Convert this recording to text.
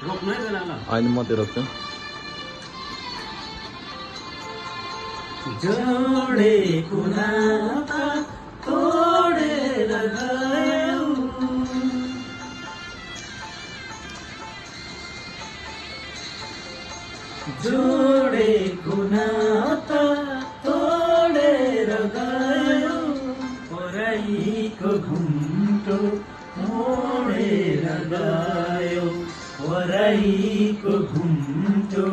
अहिले मात्रै रोक्छु जोडेको नाता तोडेर गयौ जोडेको नाता तोडेर गयौ पराईको घुम्टो मोडेर गयो पराईको घुम्टो